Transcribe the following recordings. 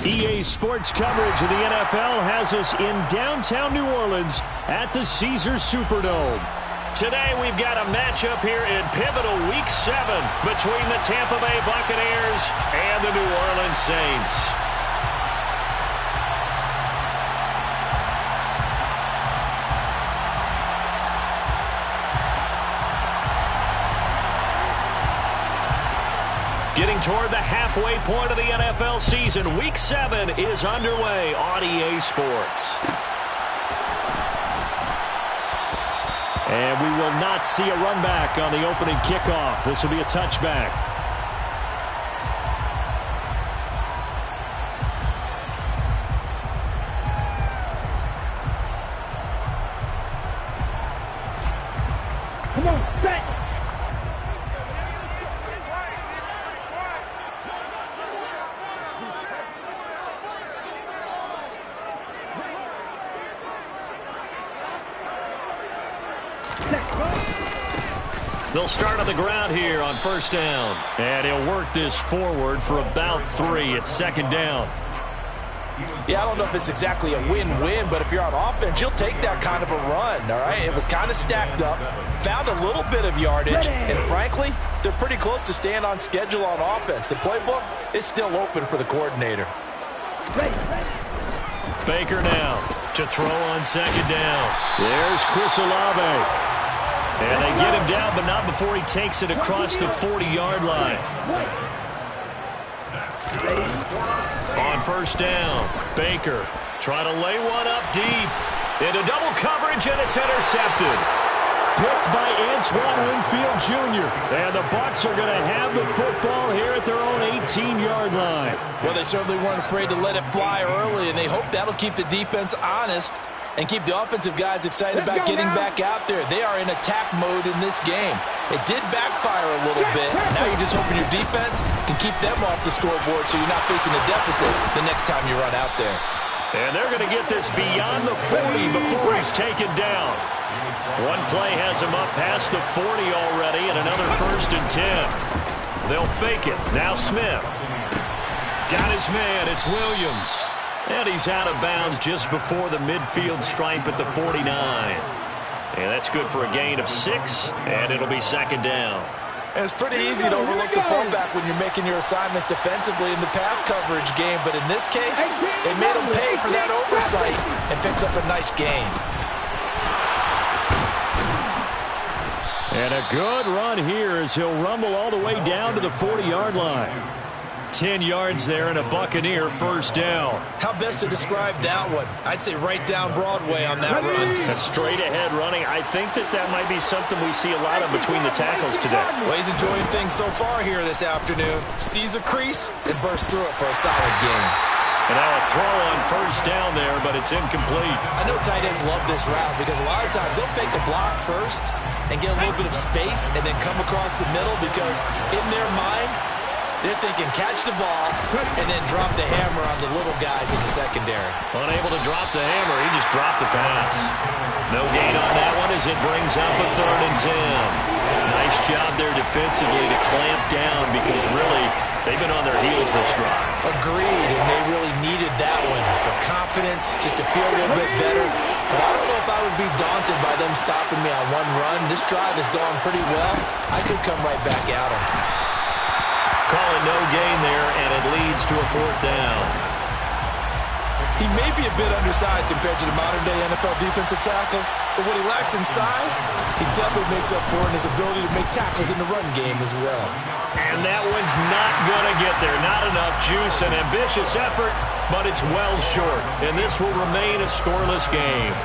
EA Sports coverage of the NFL has us in downtown New Orleans at the Caesars Superdome. Today we've got a matchup here in pivotal Week 7 between the Tampa Bay Buccaneers and the New Orleans Saints. Getting toward the halfway point of the NFL season, Week 7 is underway on EA Sports. And we will not see a run back on the opening kickoff. This will be a touchback. Come on, back. They'll start on the ground here on first down. And he'll work this forward for about 3 at second down. Yeah, I don't know if it's exactly a win-win, but if you're on offense, you'll take that kind of a run, all right? It was kind of stacked up, found a little bit of yardage, and frankly, they're pretty close to staying on schedule on offense. The playbook is still open for the coordinator. Baker now to throw on second down. There's Chris Olave. And they get him down, but not before he takes it across the 40-yard line. On first down, Baker trying to lay one up deep. Into double coverage, and it's intercepted. Picked by Antoine Winfield Jr. And the Bucs are going to have the football here at their own 18-yard line. Well, they certainly weren't afraid to let it fly early, and they hope that'll keep the defense honest and keep the offensive guys excited about getting back out there. They are in attack mode in this game. It did backfire a little bit. Now you're just hoping your defense can keep them off the scoreboard so you're not facing a deficit the next time you run out there. And they're going to get this beyond the 40 before he's taken down. One play has him up past the 40 already, and another 1st and 10. They'll fake it. Now Smith. Got his man. It's Williams. And he's out of bounds just before the midfield stripe at the 49. And that's good for a gain of 6, and it'll be second down. And it's pretty easy to overlook the fullback when you're making your assignments defensively in the pass coverage game. But in this case, they made him pay for that oversight and picks up a nice gain. And a good run here as he'll rumble all the way down to the 40-yard line. 10 yards there and a Buccaneer first down. How best to describe that one? I'd say right down Broadway on that run. A straight ahead running. I think that might be something we see a lot of between the tackles today. Well, he's enjoying things so far here this afternoon. Sees a crease and bursts through it for a solid gain. And now a throw on first down there, but it's incomplete. I know tight ends love this route because a lot of times they'll fake a block first and get a little bit of space and then come across the middle because in their mind, they're thinking catch the ball and then drop the hammer on the little guys in the secondary. Unable to drop the hammer, he just dropped the pass. No gain on that one as it brings up a 3rd and 10. Nice job there defensively to clamp down because really they've been on their heels this drive. Agreed, and they really needed that one for confidence, just to feel a little bit better. But I don't know if I would be daunted by them stopping me on one run. This drive has gone pretty well. I could come right back at them. Calling no gain there, and it leads to a 4th down. He may be a bit undersized compared to the modern-day NFL defensive tackle, but what he lacks in size, he definitely makes up for in his ability to make tackles in the run game as well. And that one's not going to get there. Not enough juice, an ambitious effort, but it's well short. And this will remain a scoreless game.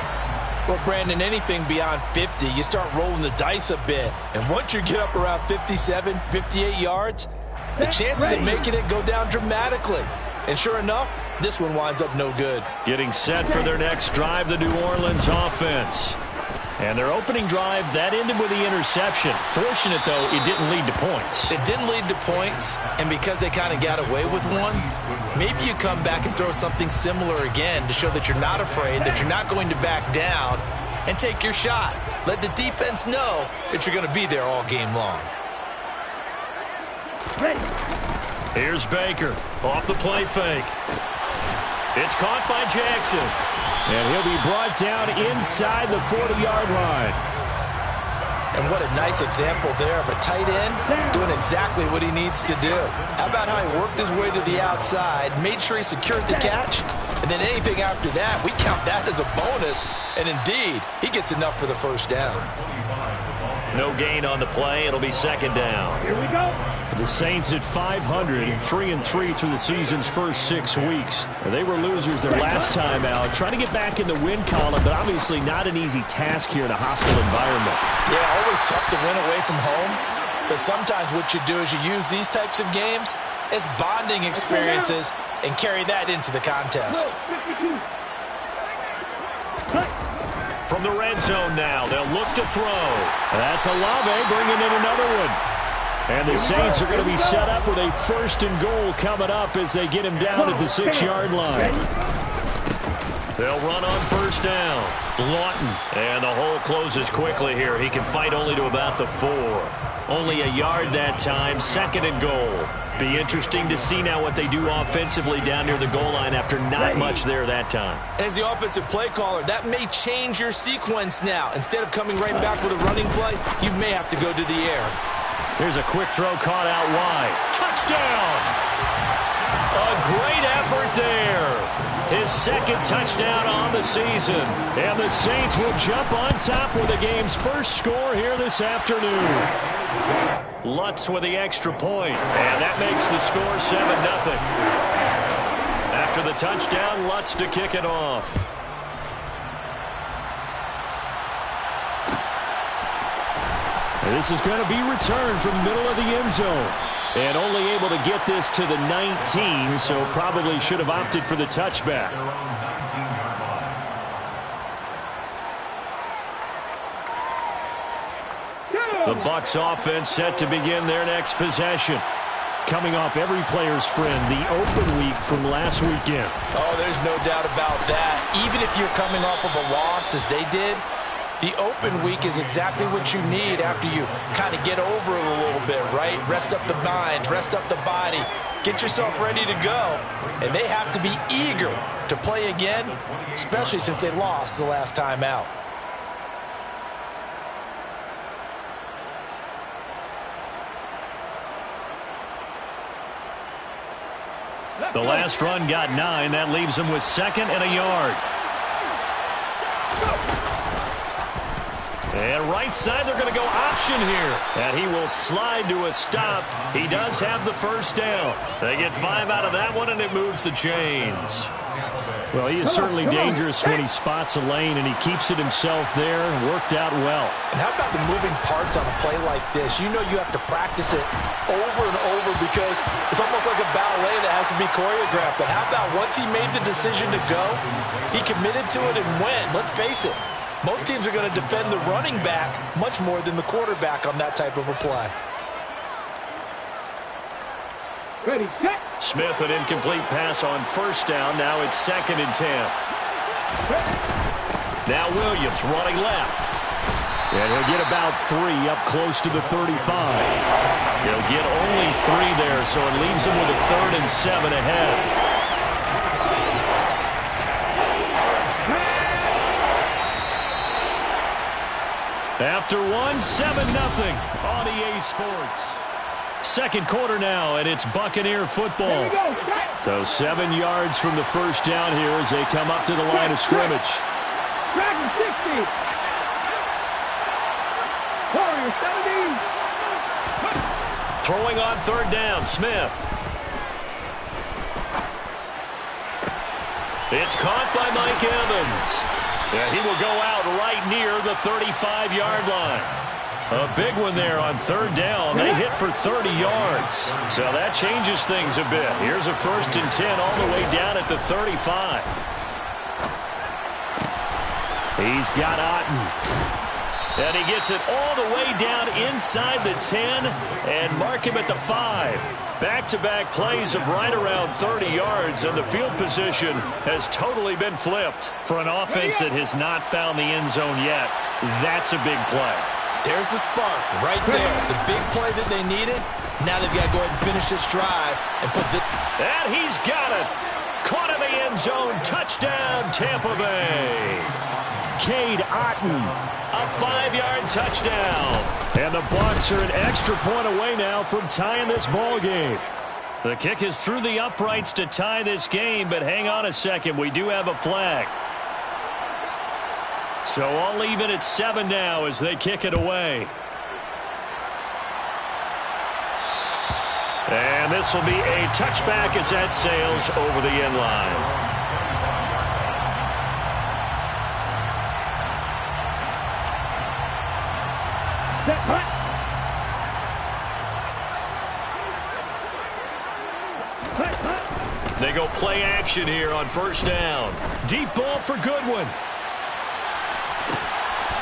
Well, Brandon, anything beyond 50, you start rolling the dice a bit. And once you get up around 57, 58 yards, the chances of making it go down dramatically. And sure enough, this one winds up no good. Getting set for their next drive, the New Orleans offense. And their opening drive, that ended with the interception. Fortunate, though, it didn't lead to points. It didn't lead to points, and because they kind of got away with one, maybe you come back and throw something similar again to show that you're not afraid, that you're not going to back down, and take your shot. Let the defense know that you're going to be there all game long. Here's Baker off the play fake. It's caught by Jackson. And he'll be brought down inside the 40-yard line. And what a nice example there of a tight end doing exactly what he needs to do. How about how he worked his way to the outside, made sure he secured the catch, and then anything after that, we count that as a bonus. And indeed, he gets enough for the first down. No gain on the play. It'll be second down. Here we go. The Saints at 500, 3-3 through the season's first 6 weeks. They were losers their last time out, trying to get back in the win column, but obviously not an easy task here in a hostile environment. Yeah, always tough to win away from home, but sometimes what you do is you use these types of games as bonding experiences and carry that into the contest. From the red zone now, they'll look to throw. That's Olave bringing in another one. And the Saints are going to be set up with a 1st and goal coming up as they get him down at the 6-yard line. They'll run on 1st down. Lawton. And the hole closes quickly here. He can fight only to about the 4. Only a yard that time. 2nd and goal. Be interesting to see now what they do offensively down near the goal line after not much there that time. As the offensive play caller, that may change your sequence now. Instead of coming right back with a running play, you may have to go to the air. Here's a quick throw caught out wide. Touchdown! A great effort there. His 2nd touchdown on the season. And the Saints will jump on top with the game's first score here this afternoon. Lutz with the extra point. And that makes the score 7-0. After the touchdown, Lutz to kick it off. This is going to be returned from the middle of the end zone. And only able to get this to the 19, so probably should have opted for the touchback. The Bucs offense set to begin their next possession. Coming off every player's friend, the open week from last weekend. Oh, there's no doubt about that. Even if you're coming off of a loss as they did, the open week is exactly what you need after you kind of get over it a little bit, right? Rest up the mind, rest up the body, get yourself ready to go. And they have to be eager to play again, especially since they lost the last time out. The last run got 9. That leaves him with 2nd and a yard. And right side, they're going to go option here. And he will slide to a stop. He does have the first down. They get 5 out of that one, and it moves the chains. Well, he is certainly dangerous when he spots a lane, and he keeps it himself there and worked out well. And how about the moving parts on a play like this? You know you have to practice it over and over because it's almost like a ballet that has to be choreographed. But how about once he made the decision to go, he committed to it and went. Let's face it. Most teams are going to defend the running back much more than the quarterback on that type of a play. Ready, set. Smith, an incomplete pass on 1st down. Now it's 2nd and 10. Now Williams running left. And he'll get about 3 up close to the 35. He'll get only 3 there, so it leaves him with a 3rd and 7 ahead. After 1, 7-0 on EA Sports. 2nd quarter now, and it's Buccaneer football. So 7 yards from the first down here as they come up to the line of scrimmage. Dragon 60. Warrior 70. Throwing on 3rd down, Smith. It's caught by Mike Evans. Yeah, he will go out right near the 35-yard line. A big one there on 3rd down. They hit for 30 yards. So that changes things a bit. Here's a 1st and 10 all the way down at the 35. He's got Otten. And he gets it all the way down inside the 10 and mark him at the 5. Back-to-back plays of right around 30 yards, and the field position has totally been flipped. For an offense that has not found the end zone yet, that's a big play. There's the spark right there. The big play that they needed. Now they've got to go ahead and finish this drive and put this. And he's got it. Caught in the end zone. Touchdown, Tampa Bay. Cade Otton. A 5-yard touchdown. And the Bucs are an extra point away now from tying this ball game. The kick is through the uprights to tie this game, but hang on a second. We do have a flag. So I'll leave it at 7 now as they kick it away. And this will be a touchback as that sails over the end line. They go play action here on first down. Deep ball for Goodwin.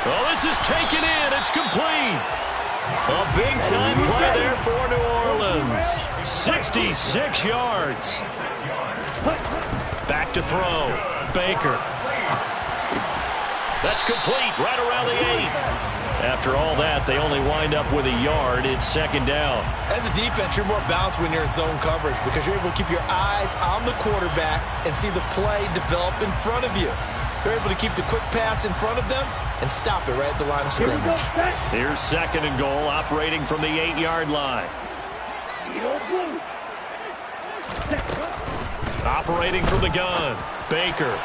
Oh, this is taken in. It's complete. A big-time play there for New Orleans. 66 yards. Back to throw. Baker. That's complete right around the 8. After all that, they only wind up with a yard. It's second down. As a defense, you're more balanced when you're in zone coverage because you're able to keep your eyes on the quarterback and see the play develop in front of you. They're able to keep the quick pass in front of them and stop it right at the line of scrimmage. Here's second and goal, operating from the 8-yard line. Operating from the gun. Baker.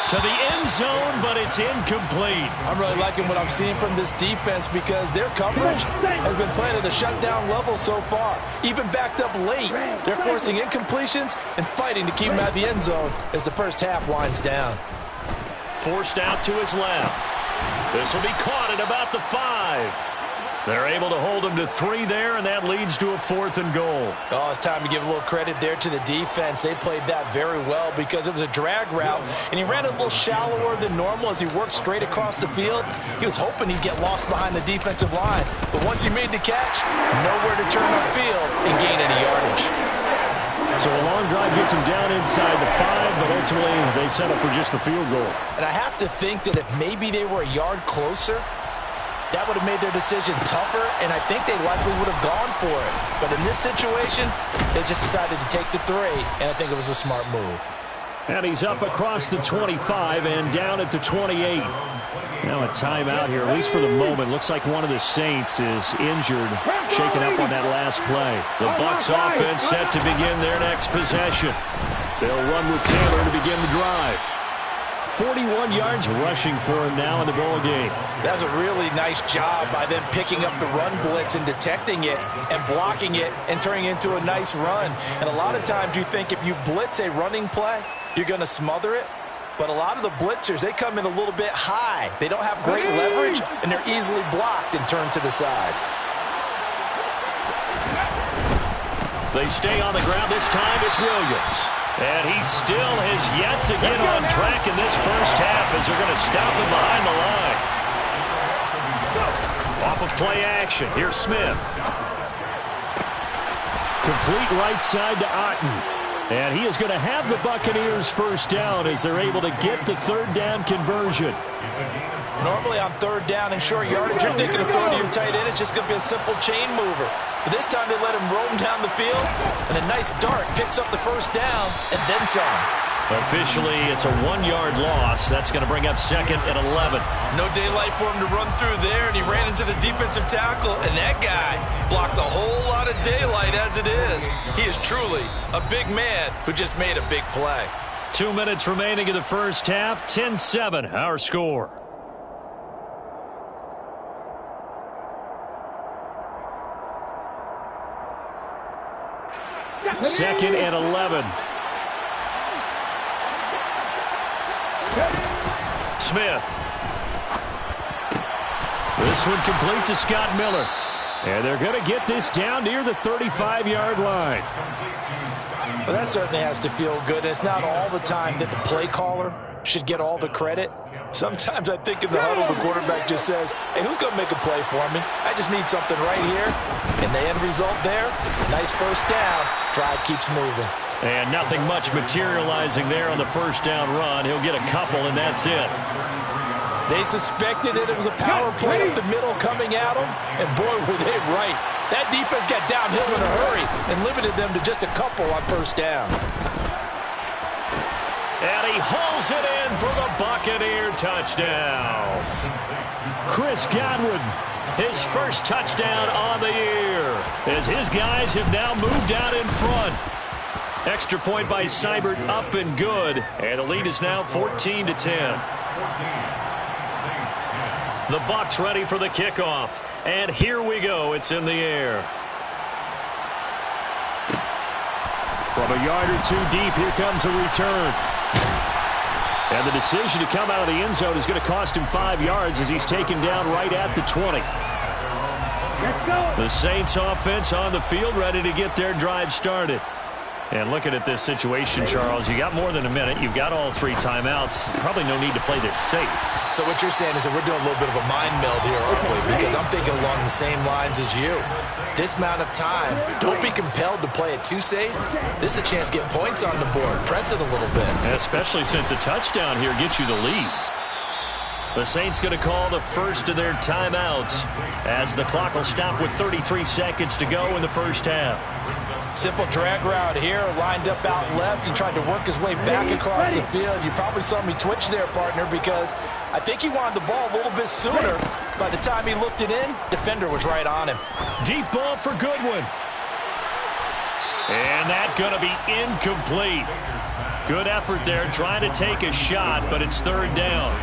To the end zone, but it's incomplete. I'm really liking what I'm seeing from this defense because their coverage has been playing at a shutdown level so far. Even backed up late, they're forcing incompletions and fighting to keep them out of the end zone as the first half winds down. Forced out to his left. This will be caught at about the 5. They're able to hold him to 3 there, and that leads to a 4th and goal. Oh, it's time to give a little credit there to the defense. They played that very well because it was a drag route, and he ran it a little shallower than normal as he worked straight across the field. He was hoping he'd get lost behind the defensive line, but once he made the catch, nowhere to turn upfield and gain any yardage. So a long drive gets him down inside the 5, but ultimately they settle for just the field goal. And I have to think that if maybe they were a yard closer, that would have made their decision tougher, and I think they likely would have gone for it. But in this situation, they just decided to take the 3, and I think it was a smart move. And he's up across the 25 and down at the 28. Now a timeout here, at least for the moment. Looks like one of the Saints is injured, shaken up on that last play. The Bucs offense set to begin their next possession. They'll run with Taylor to begin the drive. 41 yards rushing for him now in the ball game. That's a really nice job by them picking up the run blitz and detecting it and blocking it and turning it into a nice run. And a lot of times you think if you blitz a running play, you're going to smother it. But a lot of the blitzers, they come in a little bit high. They don't have great leverage, and they're easily blocked and turned to the side. They stay on the ground. This time it's Williams. And he still has yet to get on track in this first half as they're going to stop him behind the line. Off of play action. Here's Smith. Complete right side to Otton. And he is going to have the Buccaneers first down as they're able to get the 3rd down conversion. Normally on 3rd down and short yardage, you're thinking of throwing to your tight end. It's just going to be a simple chain mover. But this time they let him roam down the field, and a nice dart picks up the first down and then some. Officially, it's a 1-yard loss. That's going to bring up 2nd and 11. No daylight for him to run through there, and he ran into the defensive tackle, and that guy blocks a whole lot of daylight as it is. He is truly a big man who just made a big play. 2 minutes remaining in the first half. 10-7, our score. Second and 11. Smith. This one complete to Scott Miller. And they're going to get this down near the 35-yard line. Well, that certainly has to feel good. It's not all the time that the play caller should get all the credit. Sometimes I think in the huddle, the quarterback just says, hey, who's going to make a play for me? I just need something right here. And the end result there, nice first down. Drive keeps moving. And nothing much materializing there on the first down run. He'll get a couple, and that's it. They suspected it was a power play up the middle coming at them, and boy, were they right. That defense got downhill in a hurry and limited them to just a couple on first down. And he hauls it in for the Buccaneer touchdown. Chris Godwin, his first touchdown on the year, as his guys have now moved out in front. Extra point by Seibert, up and good. And the lead is now 14-10. The Bucs ready for the kickoff. And here we go. It's in the air. From a yard or two deep, here comes a return. And the decision to come out of the end zone is going to cost him 5 yards as he's taken down right at the 20. Let's go. The Saints offense on the field, ready to get their drive started. And looking at this situation, Charles, you got more than a minute. You've got all 3 timeouts. Probably no need to play this safe. So what you're saying is that we're doing a little bit of a mind meld here, aren't we? Because I'm thinking along the same lines as you. This amount of time, don't be compelled to play it too safe. This is a chance to get points on the board. Press it a little bit. And especially since a touchdown here gets you the lead. The Saints going to call the first of their timeouts as the clock will stop with 33 seconds to go in the first half. Simple drag route here, lined up out left and tried to work his way back across the field. You probably saw me twitch there, partner, because I think he wanted the ball a little bit sooner. By the time he looked it in, defender was right on him. Deep ball for Goodwin. And that going to be incomplete. Good effort there, trying to take a shot, but it's 3rd down.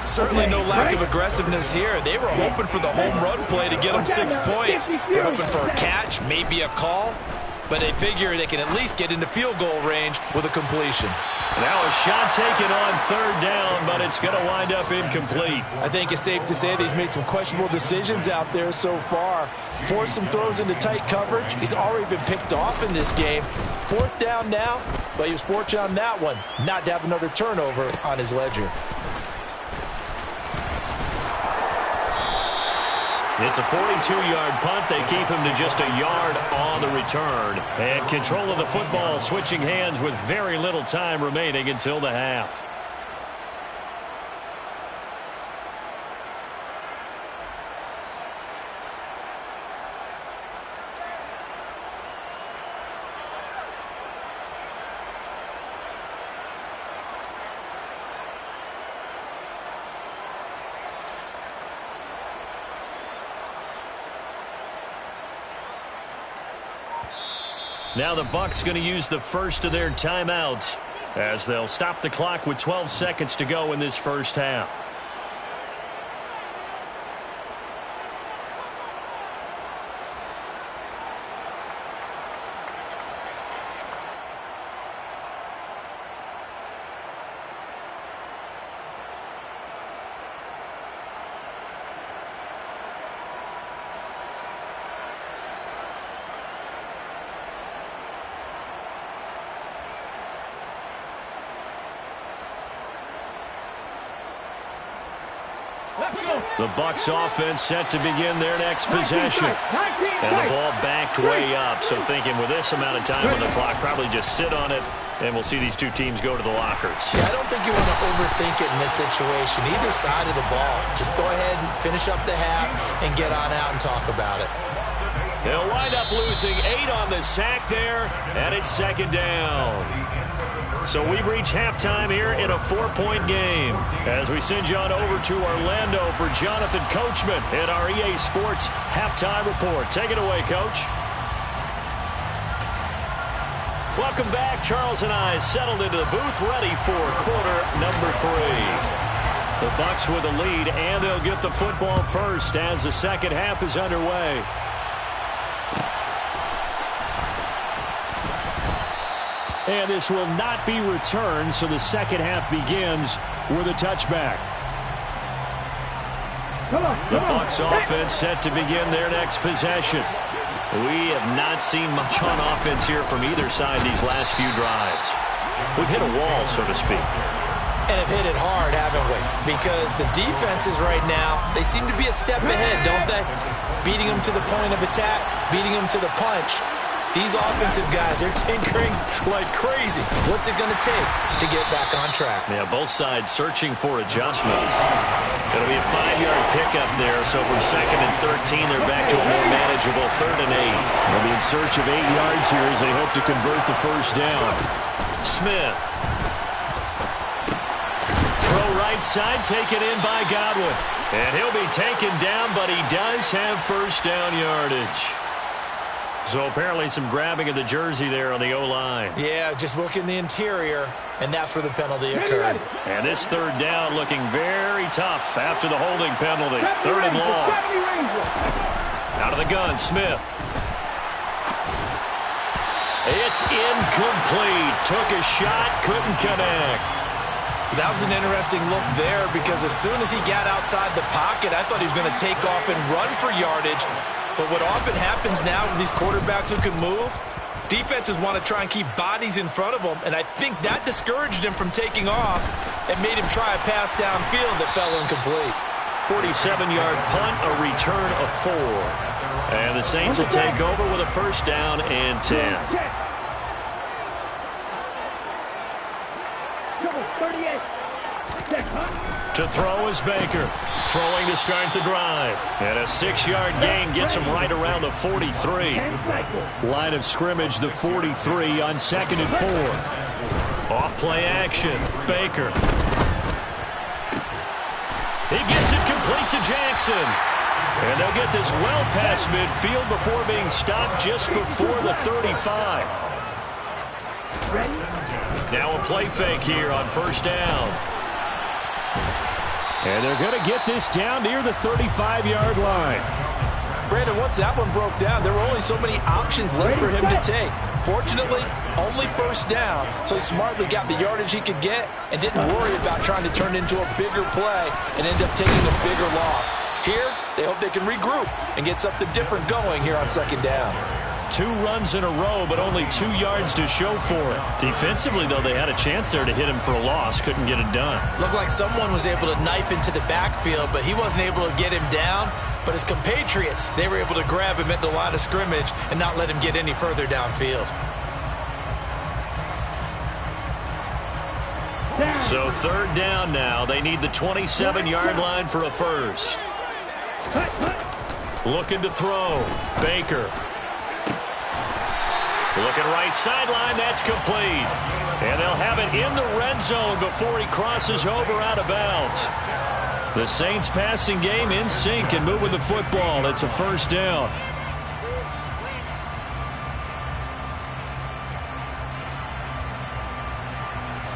Certainly no lack of aggressiveness here. They were hoping for the home run play to get them 6 points. They're hoping for a catch, maybe a call, but they figure they can at least get into field goal range with a completion. Now a shot taken on 3rd down, but it's going to wind up incomplete. I think it's safe to say that he's made some questionable decisions out there so far. Forced some throws into tight coverage. He's already been picked off in this game. 4th down now, but he was fortunate on that one, not to have another turnover on his ledger. It's a 42-yard punt. They keep him to just a yard on the return. And control of the football switching hands with very little time remaining until the half. Now the Bucs going to use the first of their timeouts as they'll stop the clock with 12 seconds to go in this first half. The Bucs offense set to begin their next possession. And the ball backed way up. So thinking with this amount of time on the clock, probably just sit on it, and we'll see these two teams go to the lockers. Yeah, I don't think you want to overthink it in this situation. Either side of the ball. Just go ahead and finish up the half and get on out and talk about it. They'll wind up losing 8 on the sack there, and it's 2nd down. So we've reached halftime here in a 4-point game as we send you on over to Orlando for Jonathan Coachman in our EA Sports Halftime Report. Take it away, Coach. Welcome back. Charles and I settled into the booth, ready for quarter number 3. The Bucs with a lead, and they'll get the football first as the second half is underway. And this will not be returned, so the second half begins with a touchback. The Bucs offense set to begin their next possession. We have not seen much on offense here from either side these last few drives. We've hit a wall, so to speak. And have hit it hard, haven't we? Because the defenses right now, they seem to be a step ahead, don't they? Beating them to the point of attack, beating them to the punch. These offensive guys, they're tinkering like crazy. What's it going to take to get back on track? Yeah, both sides searching for adjustments. It'll be a 5-yard pickup there, so from 2nd and 13, they're back to a more manageable 3rd and 8. They'll be in search of 8 yards here as they hope to convert the first down. Smith. throw right side, taken in by Godwin. And he'll be taken down, but he does have first down yardage. So apparently some grabbing of the jersey there on the O-line. Yeah, just look in the interior, and that's where the penalty occurred. And this third down looking very tough after the holding penalty. Third and long. Out of the gun, Smith. It's incomplete. Took a shot, couldn't connect. That was an interesting look there because as soon as he got outside the pocket, I thought he was going to take off and run for yardage. But what often happens now with these quarterbacks who can move, defenses want to try and keep bodies in front of them, and I think that discouraged him from taking off and made him try a pass downfield that fell incomplete. 47-yard punt, a return of 4. And the Saints will take over with a first down and 10. To throw is Baker. Throwing to start the drive. And a 6-yard gain gets him right around the 43. Line of scrimmage, the 43 on 2nd and 4. Off play action. Baker. He gets it complete to Jackson. And they'll get this well past midfield before being stopped just before the 35. Now a play fake here on first down. And they're going to get this down near the 35-yard line. Brandon, once that one broke down, there were only so many options left for him to take. Fortunately, only first down, so he smartly got the yardage he could get and didn't worry about trying to turn it into a bigger play and end up taking a bigger loss. Here, they hope they can regroup and get something different going here on second down. 2 runs in a row, but only 2 yards to show for it. Defensively, though, they had a chance there to hit him for a loss. Couldn't get it done. Looked like someone was able to knife into the backfield, but he wasn't able to get him down. But his compatriots, they were able to grab him at the line of scrimmage and not let him get any further downfield. So third down now. They need the 27-yard line for a first. Looking to throw. Baker. Looking right sideline, that's complete. And they'll have it in the red zone before he crosses over out of bounds. The Saints passing game in sync and moving the football. It's a first down.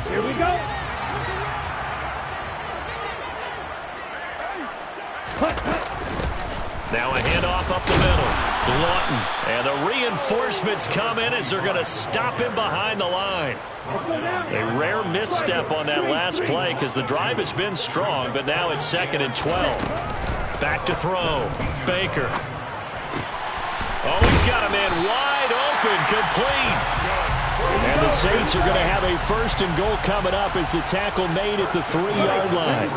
Here we go. Now a handoff up the middle. Lawton. And the reinforcements come in as they're going to stop him behind the line. A rare misstep on that last play because the drive has been strong, but now it's 2nd and 12. Back to throw. Baker. Oh, he's got a man wide open, complete. And the Saints are going to have a first and goal coming up as the tackle made at the 3-yard line.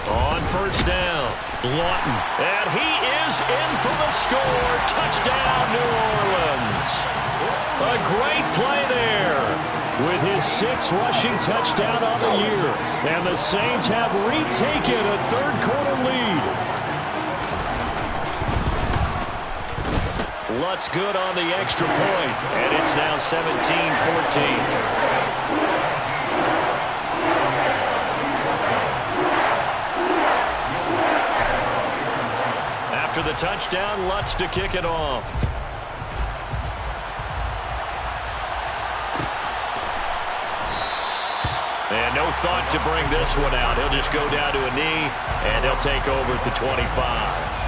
On first down, Lawton. And he is in for the score. Touchdown, New Orleans. A great play there. With his 6th rushing touchdown on the year. And the Saints have retaken a third-quarter lead. Lutz good on the extra point. And it's now 17-14. After the touchdown, Lutz to kick it off. And no thought to bring this one out. He'll just go down to a knee, and he'll take over at the 25.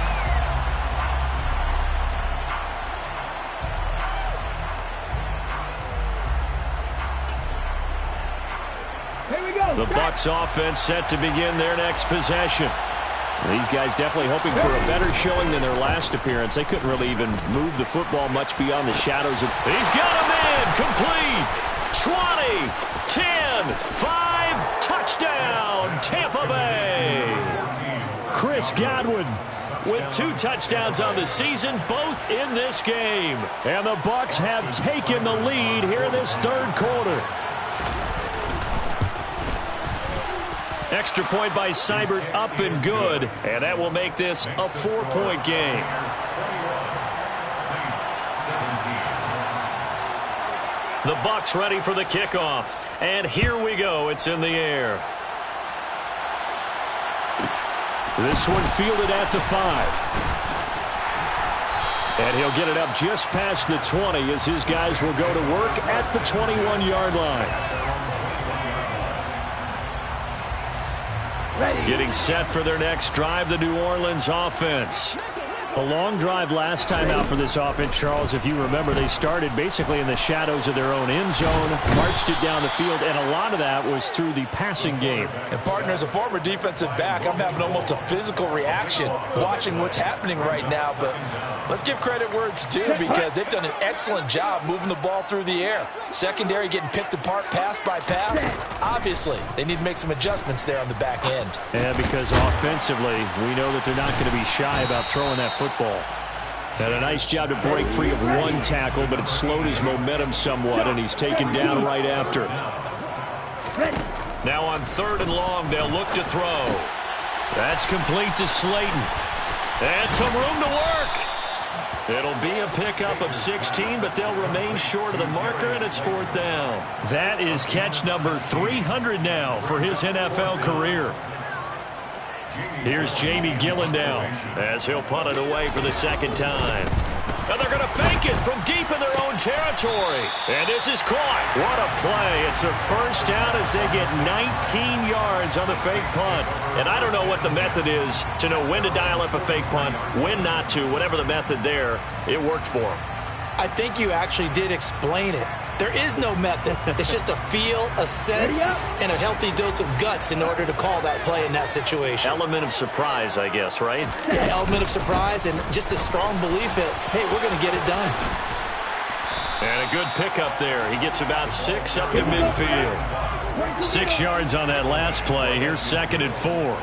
The Bucs offense set to begin their next possession. These guys definitely hoping for a better showing than their last appearance. They couldn't really even move the football much beyond the shadows of... He's got a man complete. 20, 10, 5, touchdown, Tampa Bay. Chris Godwin with 2 touchdowns on the season, both in this game. And the Bucs have taken the lead here in this third quarter. Extra point by Seibert up and good, and that will make this a 4-point game. The Bucs ready for the kickoff. And here we go. It's in the air. This one fielded at the 5. And he'll get it up just past the 20 as his guys will go to work at the 21-yard line. Getting set for their next drive, the New Orleans offense. A long drive last time out for this offense, Charles. If you remember, they started basically in the shadows of their own end zone, marched it down the field, and a lot of that was through the passing game. And, partner, as a former defensive back, I'm having almost a physical reaction watching what's happening right now. But let's give credit where it's due because they've done an excellent job moving the ball through the air. Secondary getting picked apart pass by pass. Obviously, they need to make some adjustments there on the back end. And because offensively, we know that they're not going to be shy about throwing that football. Had a nice job to break free of one tackle, but it slowed his momentum somewhat, and he's taken down right after. Now on 3rd and long, they'll look to throw. That's complete to Slayton. And some room to work. It'll be a pickup of 16, but they'll remain short of the marker, and it's 4th down. That is catch number 300 now for his NFL career. Here's Jamie Gillen now as he'll punt it away for the 2nd time. And they're going to fake it from deep in their own territory. And this is caught. What a play. It's a 1st down as they get 19 yards on the fake punt. And I don't know what the method is to know when to dial up a fake punt, when not to. Whatever the method there, it worked for them. I think you actually did explain it. There is no method. It's just a feel, a sense, and a healthy dose of guts in order to call that play in that situation. Element of surprise, I guess, right? Yeah, element of surprise and just a strong belief that, hey, we're going to get it done. And a good pickup there. He gets about 6 up to midfield. 6 yards on that last play. Here's 2nd and 4.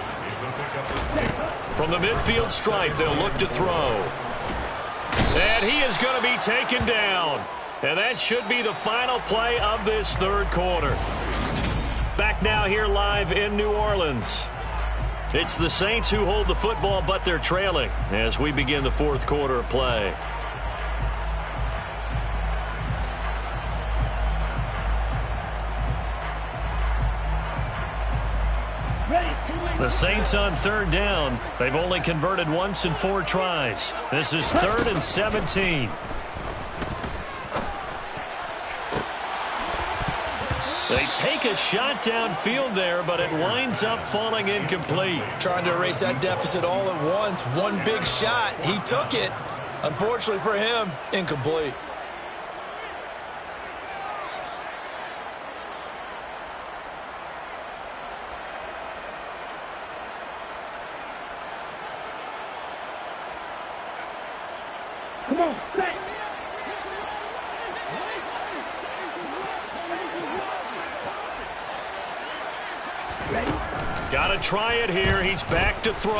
From the midfield stripe, they'll look to throw. And he is going to be taken down. And that should be the final play of this 3rd quarter. Back now here live in New Orleans. It's the Saints who hold the football, but they're trailing as we begin the 4th quarter of play. The Saints on 3rd down. They've only converted once in 4 tries. This is 3rd and 17. They take a shot downfield there, but it winds up falling incomplete. Trying to erase that deficit all at once. One big shot. He took it. Unfortunately for him, incomplete. Come on, set. Got to try it here. He's back to throw.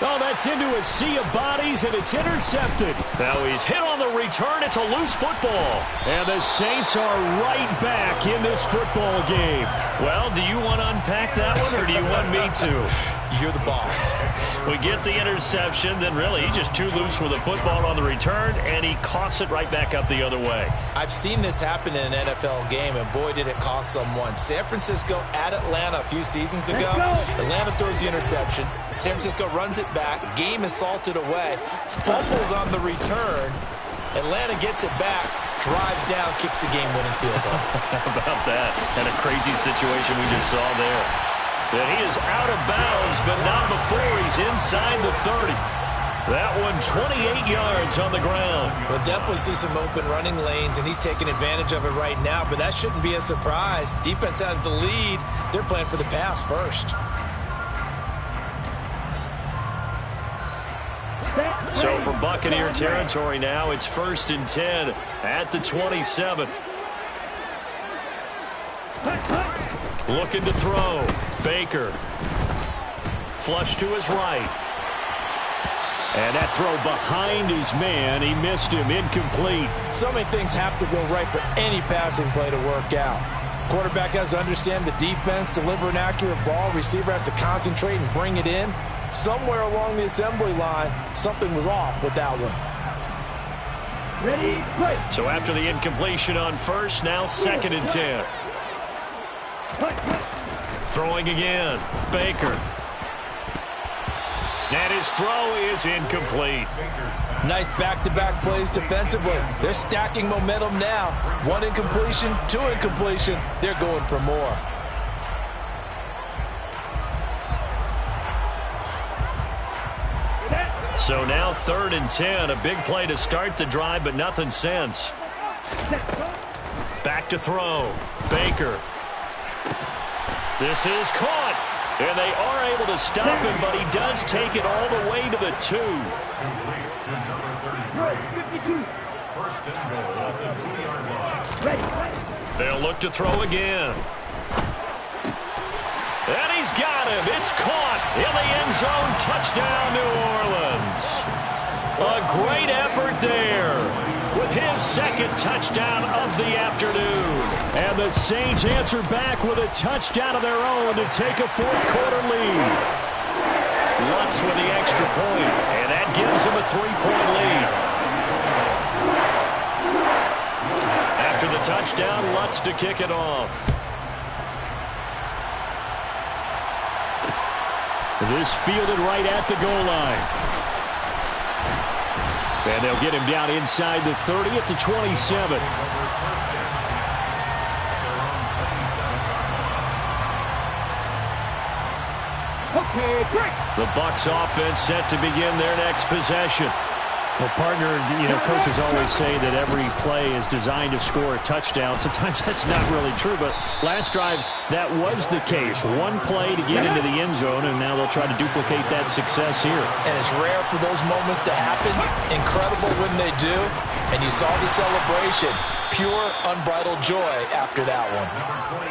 Oh, that's into a sea of bodies, and it's intercepted. Now he's hit on the return. It's a loose football. And the Saints are right back in this football game. Well, do you want to unpack that one, or do you want me to? You're the boss. We get the interception, then really he's just too loose with the football on the return, and he coughs it right back up the other way. I've seen this happen in an NFL game, and boy, did it cost someone. San Francisco at Atlanta a few seasons ago. Atlanta throws the interception. San Francisco runs it back. Game is salted away. Fumbles on the return. Atlanta gets it back, drives down, kicks the game-winning field goal. How about that? And a crazy situation we just saw there. And he is out of bounds, but not before he's inside the 30. That one 28 yards on the ground. We'll definitely see some open running lanes, and he's taking advantage of it right now, but that shouldn't be a surprise. Defense has the lead. They're playing for the pass first. So from Buccaneer territory now, it's 1st and 10 at the 27. Looking to throw. Baker. Flush to his right. And that throw behind his man. He missed him. Incomplete. So many things have to go right for any passing play to work out. Quarterback has to understand the defense, deliver an accurate ball. Receiver has to concentrate and bring it in. Somewhere along the assembly line, something was off with that one. Ready, play. So after the incompletion on first, now 2nd and 10. Throwing again. Baker. And his throw is incomplete. Nice back-to-back plays defensively. They're stacking momentum now. 1 incompletion, 2 incompletion. They're going for more. So now 3rd and 10. A big play to start the drive, but nothing since. Back to throw. Baker. This is caught. And they are able to stop him, but he does take it all the way to the 2. They'll look to throw again. And he's got him. It's caught in the end zone. Touchdown, New Orleans. A great effort there with his 2nd touchdown of the afternoon. And the Saints answer back with a touchdown of their own to take a 4th quarter lead. Lutz with the extra point, and that gives him a 3-point lead. After the touchdown, Lutz to kick it off. This fielded right at the goal line. And they'll get him down inside the 30 at the 27. Okay, break. The Bucs offense set to begin their next possession. Well, partner, coaches always say that every play is designed to score a touchdown. Sometimes that's not really true, but last drive, that was the case. 1 play to get into the end zone, and now they'll try to duplicate that success here. And it's rare for those moments to happen. Incredible when they do. And you saw the celebration. Pure, unbridled joy after that one.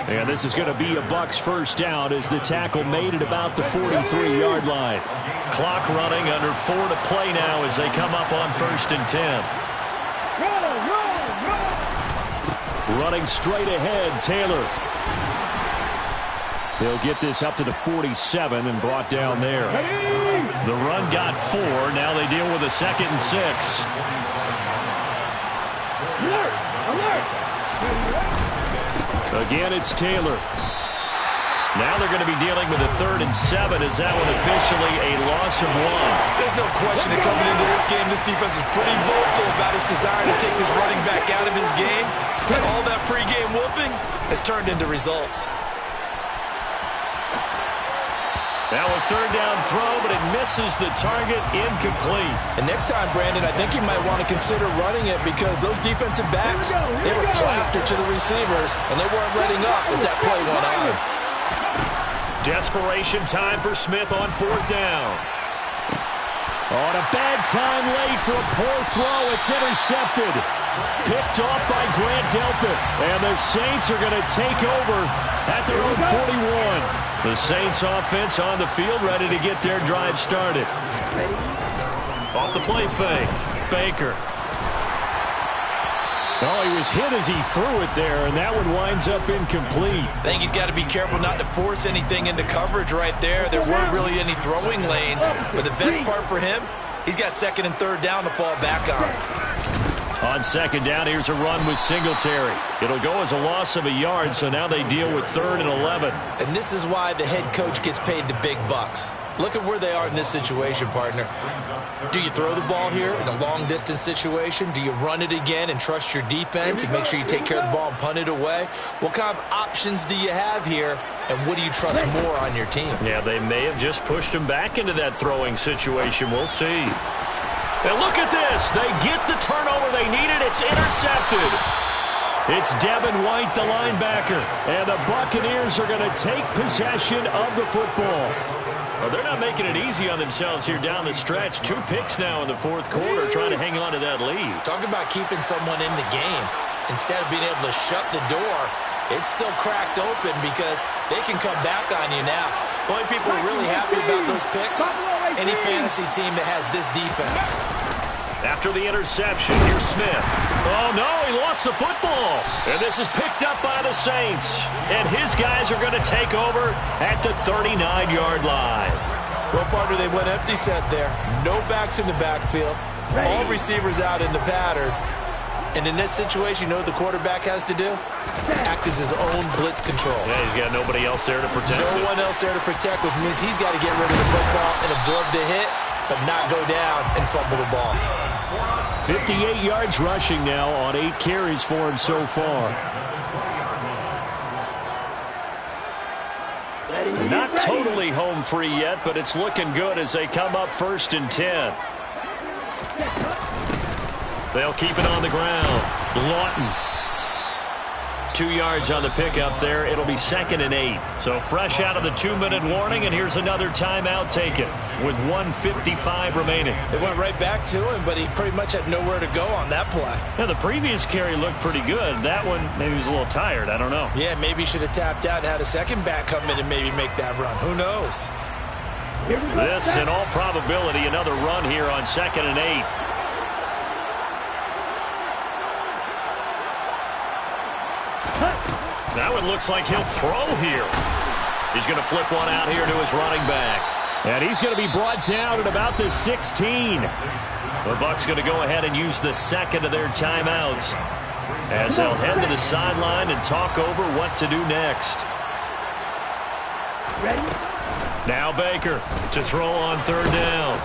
And this is going to be a Bucs first down as the tackle made it about the 43-yard line. Clock running, under 4 to play now as they come up on 1st and 10. Running straight ahead, Taylor. They'll get this up to the 47 and brought down there. The run got 4. Now they deal with a 2nd and 6. Alert! Alert! Again, it's Taylor. Now they're going to be dealing with a 3rd and 7. Is that one officially a loss of 1? There's no question that coming into this game, this defense is pretty vocal about its desire to take this running back out of his game. And all that pregame whooping has turned into results. Now a 3rd down throw, but it misses the target, incomplete. And next time, Brandon, I think you might want to consider running it because those defensive backs, they were plastered to the receivers, and they weren't letting up as that play went on. Desperation time for Smith on 4th down. On a bad time late for a poor throw. It's intercepted. Picked off by Grant Delpit. And the Saints are going to take over at their own 41. The Saints offense on the field ready to get their drive started. Off the play fake. Baker. Oh, he was hit as he threw it there, and that one winds up incomplete. I think he's got to be careful not to force anything into coverage right there. There weren't really any throwing lanes, but the best part for him, he's got 2nd and 3rd down to fall back on. On 2nd down, here's a run with Singletary. It'll go as a loss of a yard, so now they deal with 3rd and 11. And this is why the head coach gets paid the big bucks. Look at where they are in this situation, partner. Do you throw the ball here in a long-distance situation? Do you run it again and trust your defense and make sure you take care of the ball and punt it away? What kind of options do you have here, and what do you trust more on your team? Yeah, they may have just pushed him back into that throwing situation. We'll see. And look at this. They get the turnover they needed. It's intercepted. It's Devin White, the linebacker. And the Buccaneers are going to take possession of the football. Well, they're not making it easy on themselves here down the stretch. 2 picks now in the 4th quarter, trying to hang on to that lead. Talk about keeping someone in the game. Instead of being able to shut the door, it's still cracked open because they can come back on you now. The only people really happy about those picks, any fantasy team that has this defense. After the interception, here's Smith. Oh, no, he lost the football. And this is picked up by the Saints. And his guys are going to take over at the 39-yard line. Well, partner, they went empty set there. No backs in the backfield. All receivers out in the pattern. And in this situation, you know what the quarterback has to do? Act as his own blitz control. Yeah, he's got nobody else there to protect him. No one else there to protect, which means he's got to get rid of the football and absorb the hit, but not go down and fumble the ball. 58 yards rushing now on 8 carries for him so far. Not totally home free yet, but it's looking good as they come up 1st and 10. They'll keep it on the ground. Lawton. 2 yards on the pickup there. It'll be 2nd and 8. So fresh out of the 2-minute warning, and here's another timeout taken with 1:55 remaining. They went right back to him, but he pretty much had nowhere to go on that play. Yeah, the previous carry looked pretty good. That one, maybe he was a little tired. I don't know. Yeah, maybe he should have tapped out and had a second back come in and maybe make that run. Who knows? This, in all probability, another run here on 2nd and 8. Now it looks like he'll throw here. He's going to flip one out here to his running back. And he's going to be brought down at about the 16. The Bucs going to go ahead and use the second of their timeouts as they'll head to the sideline and talk over what to do next. Now Baker to throw on 3rd down.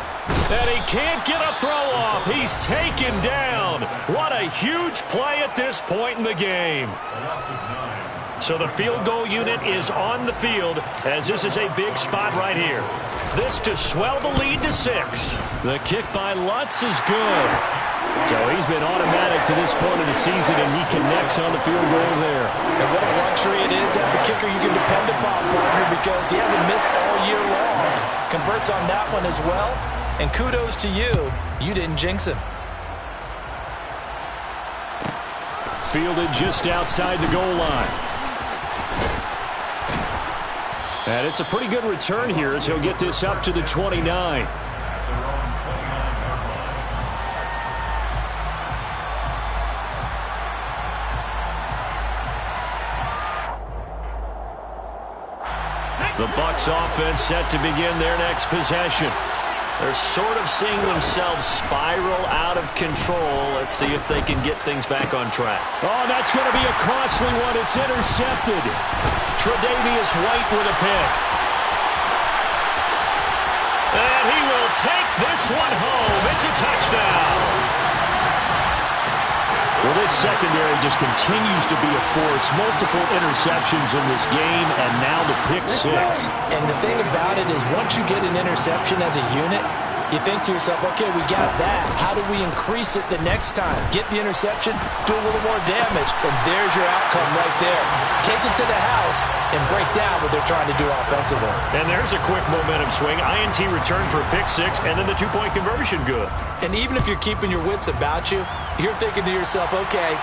And he can't get a throw off. He's taken down. What a huge play at this point in the game. So the field goal unit is on the field as this is a big spot right here. This to swell the lead to 6. The kick by Lutz is good. So he's been automatic to this point of the season, and he connects on the field goal there. And what a luxury it is to have a kicker you can depend upon, partner, because he hasn't missed all year long. Converts on that one as well. And kudos to you. You didn't jinx him. Fielded just outside the goal line. And it's a pretty good return here as he'll get this up to the 29. The Bucs offense set to begin their next possession. They're sort of seeing themselves spiral out of control. Let's see if they can get things back on track. Oh, that's going to be a costly one. It's intercepted. Tre'Davious White with a pick. And he will take this one home. It's a touchdown. Well, this secondary just continues to be a force. Multiple interceptions in this game, and now the pick 6. And the thing about it is once you get an interception as a unit, you think to yourself, okay, we got that. How do we increase it the next time? Get the interception, do a little more damage, and there's your outcome right there. Take it to the house and break down what they're trying to do offensively. And there's a quick momentum swing. INT return for a pick 6, and then the 2-point conversion good. And even if you're keeping your wits about you, you're thinking to yourself, okay,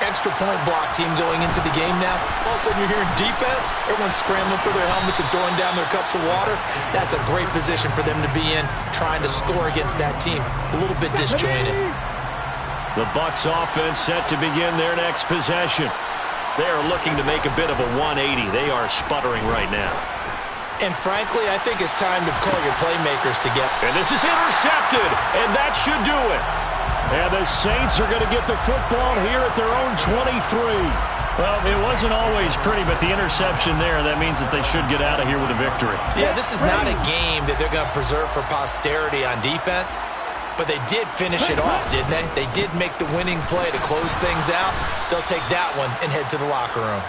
extra point block team going into the game now. All of a sudden you're hearing defense. Everyone's scrambling for their helmets and throwing down their cups of water. That's a great position for them to be in, trying to score against that team. A little bit disjointed. The Bucs offense set to begin their next possession. They are looking to make a bit of a 180. They are sputtering right now. And frankly, I think it's time to call your playmakers together. And this is intercepted, and that should do it. And the Saints are going to get the football here at their own 23. Well, it wasn't always pretty, but the interception there, that means that they should get out of here with a victory. Yeah, this is not a game that they're going to preserve for posterity on defense, but they did finish it off, didn't they? They did make the winning play to close things out. They'll take that one and head to the locker room.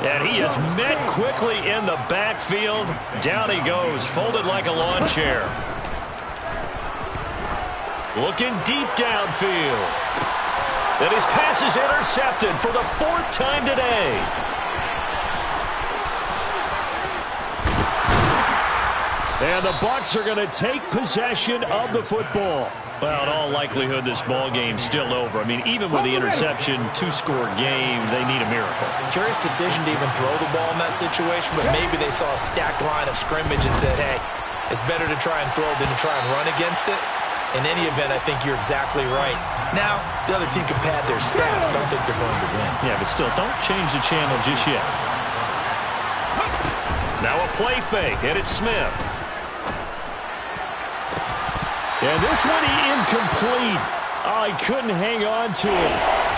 And he is met quickly in the backfield. Down he goes, folded like a lawn chair. Looking deep downfield. And his pass is intercepted for the 4th time today. And the Bucs are going to take possession of the football. Well, in all likelihood, this ball game's still over. I mean, even with the interception, 2-score game, they need a miracle. Curious decision to even throw the ball in that situation, but maybe they saw a stacked line of scrimmage and said, hey, it's better to try and throw than to try and run against it. In any event, I think you're exactly right. Now, the other team can pad their stats, but I don't think they're going to win. Yeah, but still, don't change the channel just yet. Now a play fake, and it's Smith. And this one incomplete. Oh, he couldn't hang on to it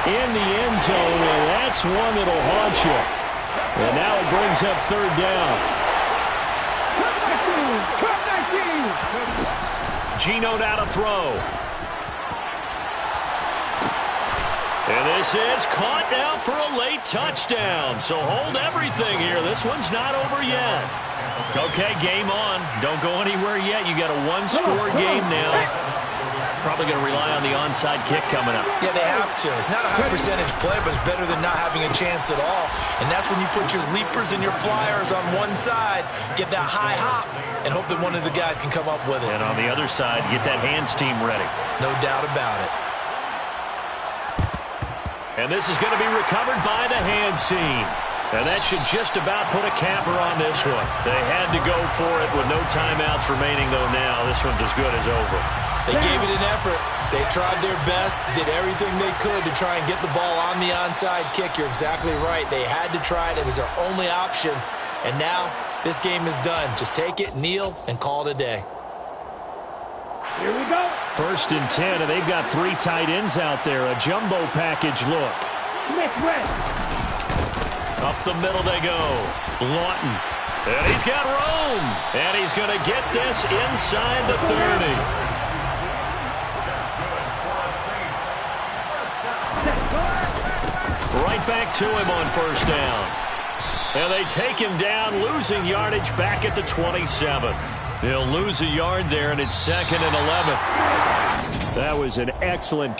in the end zone, and that's one that'll haunt you. And now it brings up third down. Geno now to throw. And this is caught now for a late touchdown. So hold everything here. This one's not over yet. Okay, game on. Don't go anywhere yet. You got a one-score game now. Probably going to rely on the onside kick coming up. Yeah, they have to. It's not a high percentage play, but it's better than not having a chance at all. And that's when you put your leapers and your flyers on one side, get that high hop, and hope that one of the guys can come up with it. And on the other side, get that hands team ready. No doubt about it. And this is going to be recovered by the hands team. And that should just about put a capper on this one. They had to go for it with no timeouts remaining, though now this one's as good as over. They gave it an effort. They tried their best, did everything they could to try and get the ball on the onside kick. You're exactly right. They had to try it. It was their only option. And now this game is done. Just take it, kneel, and call it a day. Here we go. 1st and 10, and they've got 3 tight ends out there. A jumbo package look. Next red. Up the middle they go. Lawton. And he's got room. And he's going to get this inside the 30. Right back to him on 1st down. And they take him down, losing yardage back at the 27. They'll lose a yard there, and it's 2nd and 11. That was an excellent